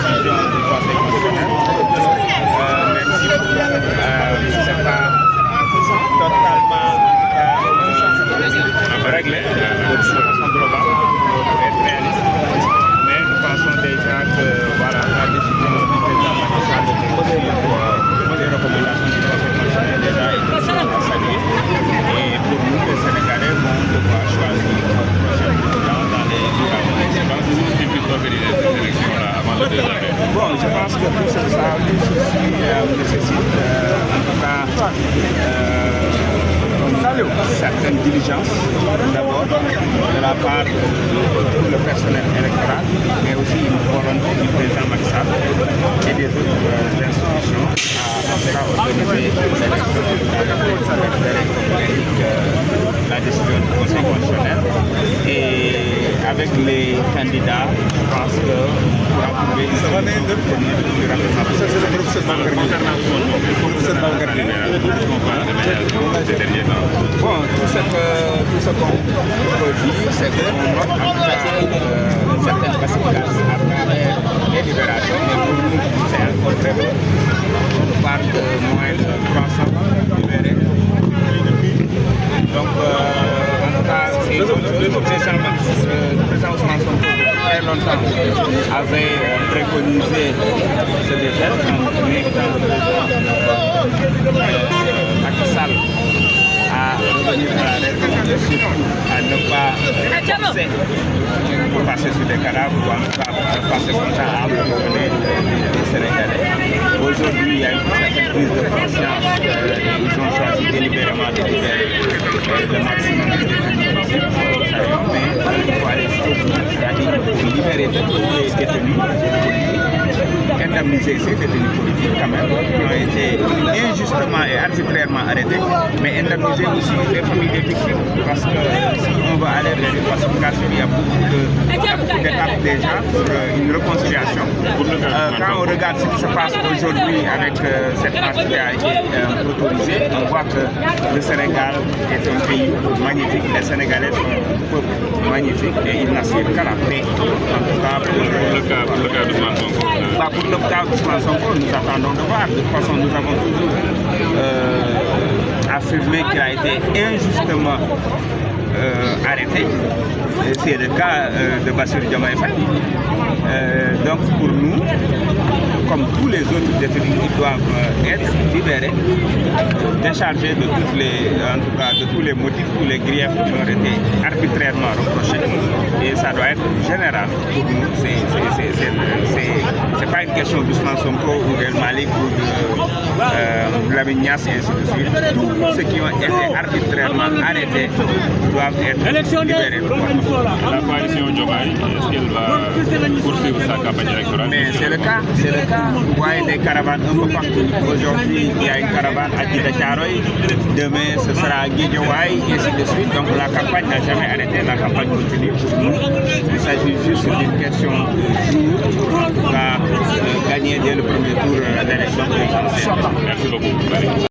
décision du Conseil constitutionnel, même si c'est pas totalement réglé de façon globale pour être réaliste. Mais nous pensons déjà que voilà, la décision du président Macky Sall de poser les recommandations du Conseil constitutionnel déjà est à saluer. Et pour nous, les Sénégalais vont devoir choisir le prochain président dans les jours à venir. Je pense que c'est plus d'organiser cette élection-là avant le 2 avril. Bon, je pense que tout ceci nécessite en tout cas certaines diligences, d'abord de la part de tout le personnel électoral, mais aussi une volonté du président Macky Sall et des autres institutions à organiser la décision du Conseil constitutionnel. Et avec les candidats, je pense qu'on pourra trouver une solution de plus rapidement. Bon, tout ce qu'on peut dire, c'est qu'on note en tout cas certaines pacifications à travers les libérations, mais pour nous, c'est encore très peu. On parle de moins de 300 libérés. Donc, en tout cas, c'est une chose. Le président Ousmane Sonko, depuis très longtemps, avait préconisé ce dégel en invitant le président Macky Sall à revenir à la raison et surtout à ne pas forcer pour passer sur des cadavres ou en tout cas passer son temps à emprisonner les Sénégalais. Aujourd'hui, il y a une certaine prise de conscience et ils ont choisi délibérément de libérer le maximum de détenus possible, mais il faut aller jusqu'au bout, c'est-à-dire libérer tous les détenus politiques, indemniser ces détenus politiques quand même, qui ont été injustement et arbitrairement arrêtés, mais indemniser aussi les familles des victimes, parce que si on veut aller vers une pacification, il y a beaucoup d'étapes déjà pour une réconciliation. Quand on regarde ce qui se passe aujourd'hui avec cette marche qui a été autorisée, on voit que le Sénégal est un pays magnifique, les Sénégalais sont un peuple magnifique et ils n'aspirent qu'à la paix. En tout cas, pour le cas d'Ousmane Sonko. Pour le cas d'Ousmane Sonko, nous attendons de voir. De toute façon, nous avons toujours affirmé qu'il a été injustement arrêté. C'est le cas de Bassirou Diomaye Faye. Donc pour nous, comme tous les autres détenus, ils doivent être libérés, déchargés de toutes les, en tout cas, de tous les motifs, tous les griefs qui leur étaient arbitrairement reprochés. Et ça doit être général pour nous. C'est pas une question d'Ousmane Sonko ou d'El Malik ou de Lamine Niasse et ainsi de suite. Tous ceux qui ont été arbitrairement arrêtés doivent être libérés. La coalition Diomaye, est-ce qu'elle va poursuivre sa campagne électorale? Mais c'est le cas, Vous voyez des caravanes un peu partout. Aujourd'hui, il y a une caravane à Djidatiaroy. Demain, ce sera à Guédiawaye, et ainsi de suite. Donc la campagne n'a jamais arrêté, la campagne continue pour nous. Il s'agit juste d'une question de jour pour gagner dès le premier tour l'élection présidentielle. Merci beaucoup.